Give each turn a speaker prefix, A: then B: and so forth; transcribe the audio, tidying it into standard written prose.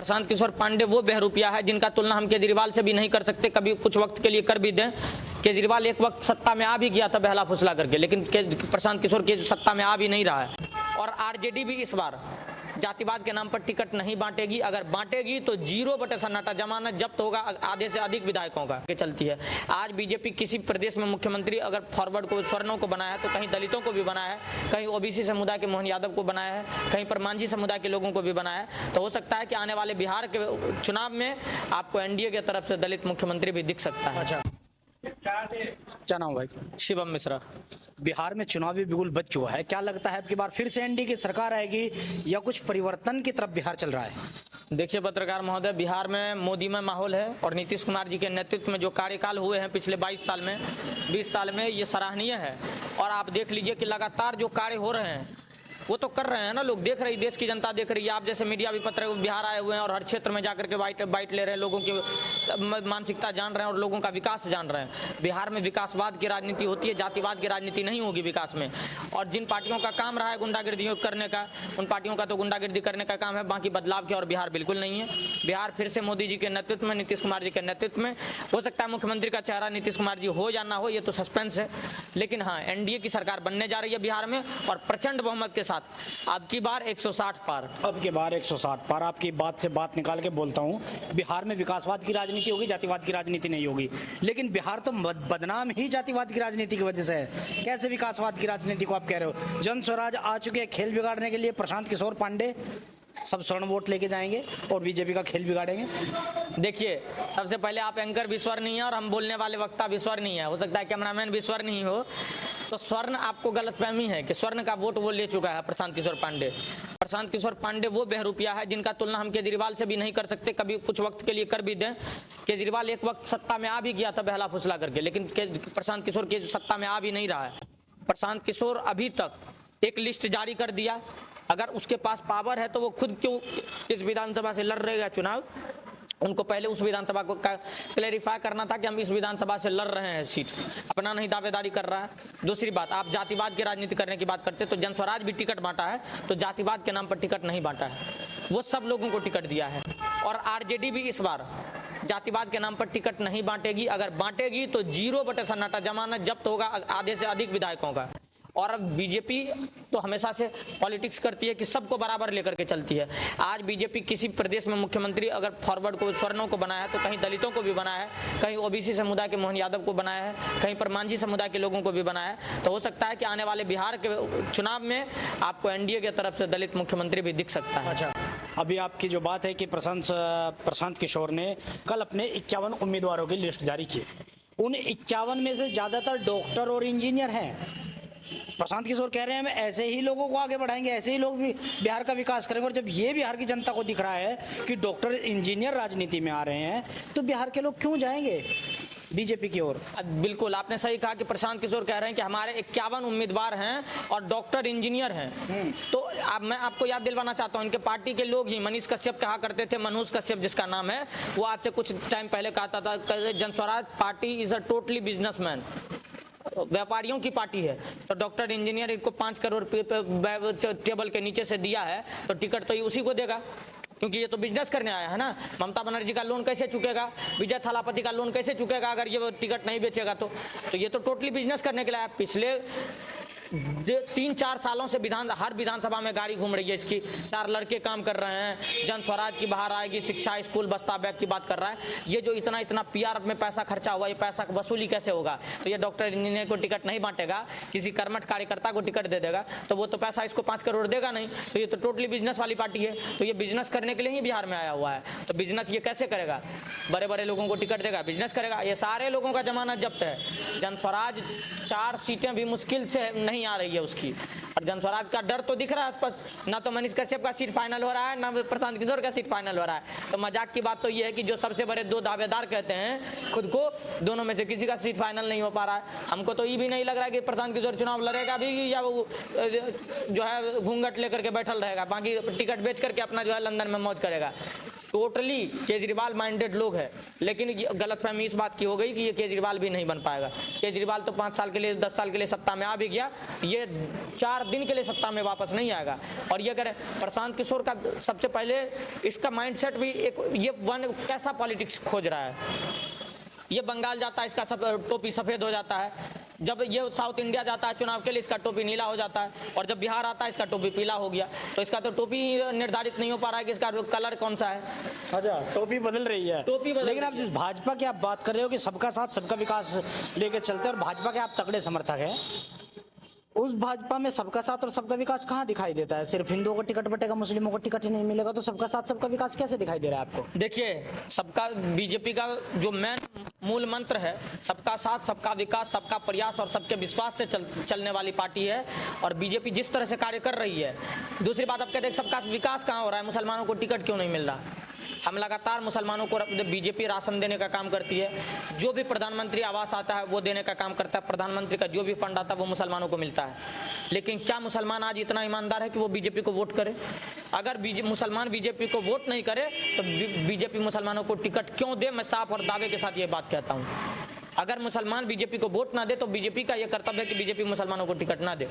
A: प्रशांत किशोर पांडे वो बहरूपिया है जिनका तुलना हम केजरीवाल से भी नहीं कर सकते, कभी कुछ वक्त के लिए कर भी दें। केजरीवाल एक वक्त सत्ता में आ भी गया था बहला फुसला करके, लेकिन प्रशांत किशोर के सत्ता में आ भी नहीं रहा है। और आरजेडी भी इस बार जातिवाद के नाम पर टिकट नहीं बांटेगी, अगर बांटेगी तो 0 सन्नाटा, जमानत जब्त होगा आधे से अधिक विधायकों का के चलती है। आज बीजेपी किसी प्रदेश में मुख्यमंत्री अगर फॉरवर्ड को स्वर्णों को बनाया है तो कहीं दलितों को भी बनाया है, कहीं ओबीसी समुदाय के मोहन यादव को बनाया है, कहीं पर मांझी समुदाय के लोगों को भी बनाया है। तो हो सकता है कि आने वाले बिहार के चुनाव में आपको एनडीए की तरफ से दलित मुख्यमंत्री भी दिख सकता है।
B: अच्छा, क्या नाम भाई?
A: शिवम मिश्रा।
B: बिहार में चुनावी बिगुल बच चुका है, क्या लगता है अब की बार फिर से एनडीए की सरकार आएगी या कुछ परिवर्तन की तरफ बिहार चल रहा है?
A: देखिए पत्रकार महोदय, बिहार में मोदी में माहौल है और नीतीश कुमार जी के नेतृत्व में जो कार्यकाल हुए हैं पिछले 20 साल में ये सराहनीय है। और आप देख लीजिए कि लगातार जो कार्य हो रहे हैं वो तो कर रहे हैं ना, लोग देख रही, देश की जनता देख रही है। आप जैसे मीडिया भी पत्र बिहार आए हुए हैं और हर क्षेत्र में जाकर के बाइट ले रहे हैं, लोगों की मानसिकता जान रहे हैं और लोगों का विकास जान रहे हैं। बिहार में विकासवाद की राजनीति होती है, जातिवाद की राजनीति नहीं होगी विकास में। और जिन पार्टियों का काम रहा है गुंडागिर्दी करने का, उन पार्टियों का तो गुंडागिर्दी करने का काम है, बाकी बदलाव की और बिहार बिल्कुल नहीं है। बिहार फिर से मोदी जी के नेतृत्व में, नीतीश कुमार जी के नेतृत्व में, हो सकता है मुख्यमंत्री का चेहरा नीतीश कुमार जी हो या ना हो, ये तो सस्पेंस है। लेकिन हाँ, एनडीए की सरकार बनने जा रही है बिहार में और प्रचंड बहुमत के साथ। अब की बार 160 पार।
B: अब की बार 160 पार। आपकी बात से बात निकाल के बोलता हूँ, बिहार में विकासवाद की राजनीति होगी, जातिवाद की राजनीति नहीं होगी। लेकिन बिहार तो बदनाम ही जातिवाद की राजनीति की वजह से है। कैसे विकासवाद की राजनीति को आप कह रहे हो? जन स्वराज आ चुके हैं खेल बिगाड़ने के लिए। प्रशांत किशोर पांडे सब स्वर्ण वोट लेके जाएंगे और बीजेपी का खेल बिगाड़ेंगे।
A: देखिए, सबसे पहले आप एंकर भी स्वर्ण नहीं है और हम बोलने वाले वक्ता भी स्वर्ण नहीं है, हो सकता है कैमरामैन भी स्वर्ण नहीं हो। तो स्वर्ण आपको गलतफहमी है कि स्वर्ण का वोट वो ले चुका है प्रशांत किशोर पांडे। प्रशांत किशोर पांडे वो बहरूपिया है जिनका तुलना हम केजरीवाल से भी नहीं कर सकते, कभी कुछ वक्त के लिए कर भी दें। केजरीवाल एक वक्त सत्ता में आ भी गया था बहला फुसला करके, लेकिन प्रशांत किशोर के सत्ता में आ भी नहीं रहा है। प्रशांत किशोर अभी तक एक लिस्ट जारी कर दिया, अगर उसके पास पावर है तो वो खुद क्यों इस विधानसभा से लड़ रहेगा चुनाव। उनको पहले उस विधानसभा को क्लेरिफाई करना था कि हम इस विधानसभा से लड़ रहे हैं सीट, अपना नहीं दावेदारी कर रहा है। दूसरी बात, आप जातिवाद की राजनीति करने की बात करते तो जन स्वराज भी टिकट बांटा है, तो जातिवाद के नाम पर टिकट नहीं बांटा है, वो सब लोगों को टिकट दिया है। और आरजेडी भी इस बार जातिवाद के नाम पर टिकट नहीं बांटेगी, अगर बांटेगी तो 0 सन्नाटा, जमानत जब्त होगा आधे से अधिक विधायकों का। और अब बीजेपी तो हमेशा से पॉलिटिक्स करती है कि सबको बराबर लेकर के चलती है। आज बीजेपी किसी प्रदेश में मुख्यमंत्री अगर फॉरवर्ड को स्वर्णों को बनाया है तो कहीं दलितों को भी बनाया है, कहीं ओबीसी समुदाय के मोहन यादव को बनाया है, कहीं पर मांझी समुदाय के लोगों को भी बनाया है। तो हो सकता है कि आने वाले बिहार के चुनाव में आपको एनडीए की तरफ से दलित मुख्यमंत्री भी दिख सकता है।
B: अच्छा, अभी आपकी जो बात है कि प्रशांत किशोर ने कल अपने 51 उम्मीदवारों की लिस्ट जारी की, उन 51 में से ज्यादातर डॉक्टर और इंजीनियर हैं। प्रशांत किशोर कह रहे हैं हम ऐसे ही लोगों को आगे बढ़ाएंगे, ऐसे ही लोग भी बिहार का विकास करेंगे। और जब ये बिहार की जनता को दिख रहा है कि डॉक्टर इंजीनियर राजनीति में आ रहे हैं, तो बिहार के लोग क्यों जाएंगे बीजेपी की ओर?
A: बिल्कुल, आपने सही कहा कि प्रशांत किशोर कह रहे हैं कि हमारे 51 उम्मीदवार हैं और डॉक्टर इंजीनियर हैं। तो अब मैं आपको याद दिलवाना चाहता हूं, इनके पार्टी के लोग ही, मनीष कश्यप कहा करते थे, मनोज कश्यप जिसका नाम है, वो आज से कुछ टाइम पहले कहता था जन Swaraj party is a totally businessman, व्यापारियों की पार्टी है। तो डॉक्टर इंजीनियर इनको 5 करोड़ टेबल के नीचे से दिया है, तो टिकट तो ये उसी को देगा, क्योंकि ये तो बिजनेस करने आया है ना। ममता बनर्जी का लोन कैसे चुकेगा, विजय थालापति का लोन कैसे चुकेगा अगर ये टिकट नहीं बेचेगा? तो ये तो टोटली बिजनेस करने के लिए आया। पिछले 3-4 सालों से हर विधानसभा में गाड़ी घूम रही है इसकी, 4 लड़के काम कर रहे हैं, जन स्वराज की बाहर आएगी, शिक्षा, स्कूल, बस्ता बैग की बात कर रहा है। ये जो इतना पीआर में पैसा खर्चा हुआ, ये पैसा वसूली कैसे होगा? तो ये डॉक्टर इंजीनियर को टिकट नहीं बांटेगा, किसी कर्मठ कार्यकर्ता को टिकट दे देगा, तो वो तो पैसा इसको 5 करोड़ देगा नहीं। तो ये तो टोटली बिजनेस वाली पार्टी है। तो ये बिजनेस करने के लिए ही बिहार में आया हुआ है। तो बिजनेस ये कैसे करेगा? बड़े बड़े लोगों को टिकट देगा, बिजनेस करेगा? ये सारे लोगों का जमानत जब्त है। जन स्वराज 4 सीटें भी मुश्किल से नहीं आ रही है उसकी, और जन स्वराज का डर तो दिख रहा है स्पष्ट। ना तो मनीष कश्यप का सीट फाइनल हो रहा है, ना प्रशांत किशोर का सीट फाइनल हो रहा है। तो मजाक की बात तो ये है कि जो सबसे बड़े 2 दावेदार कहते हैं खुद को, दोनों में से किसी का सीट फाइनल नहीं हो पा रहा है। हमको तो ये भी नहीं लग रहा है कि प्रशांत किशोर चुनाव लड़ेगा भी, या वो जो है घूंघट लेकर के बैठल रहेगा, बाकी टिकट बेच करके अपना जो है लंदन में मौज करेगा। टोटली केजरीवाल माइंडेड लोग हैं। लेकिन गलतफहमी इस बात की हो गई कि ये केजरीवाल भी नहीं बन पाएगा। केजरीवाल तो 5 साल के लिए, 10 साल के लिए सत्ता में आ भी गया, ये 4 दिन के लिए सत्ता में वापस नहीं आएगा। और ये अगर प्रशांत किशोर का सबसे पहले इसका माइंडसेट भी एक ये वन कैसा पॉलिटिक्स खोज रहा है। ये बंगाल जाता है, इसका सब टोपी सफ़ेद हो जाता है। जब ये साउथ इंडिया जाता है चुनाव के लिए, इसका टोपी नीला हो जाता है। और जब बिहार आता है, इसका टोपी पीला हो गया। तो इसका तो टोपी निर्धारित नहीं हो पा रहा है कि इसका कलर कौन सा है।
B: अच्छा, टोपी बदल रही है।
A: टोपी बदल
B: लेकिन आप जिस भाजपा की आप बात कर रहे हो कि सबका साथ सबका विकास लेके चलते हैं और भाजपा के आप तगड़े समर्थक हैं, उस भाजपा में सबका साथ और सबका विकास कहाँ दिखाई देता है? सिर्फ हिंदुओं को टिकट बटेगा, मुस्लिमों को टिकट ही नहीं मिलेगा, तो सबका साथ सबका विकास कैसे दिखाई दे रहा है आपको?
A: देखिए, सबका बीजेपी का जो मूल मंत्र है, सबका साथ सबका विकास सबका प्रयास और सबके विश्वास से चलने वाली पार्टी है। और बीजेपी जिस तरह से कार्य कर रही है, दूसरी बात आप कहते हैं सबका विकास कहाँ हो रहा है, मुसलमानों को टिकट क्यों नहीं मिल रहा? हम लगातार मुसलमानों को बीजेपी राशन देने का काम करती है। जो भी प्रधानमंत्री आवास आता है वो देने का काम करता है। प्रधानमंत्री का जो भी फंड आता है वो मुसलमानों को मिलता है। लेकिन क्या मुसलमान आज इतना ईमानदार है कि वो बीजेपी को वोट करे? अगर मुसलमान बीजेपी को वोट नहीं करे तो बीजेपी मुसलमानों को टिकट क्यों दे? मैं साफ और दावे के साथ ये बात कहता हूँ। अगर मुसलमान बीजेपी को वोट ना दे तो बीजेपी का ये कर्तव्य है कि बीजेपी मुसलमानों को टिकट ना दे।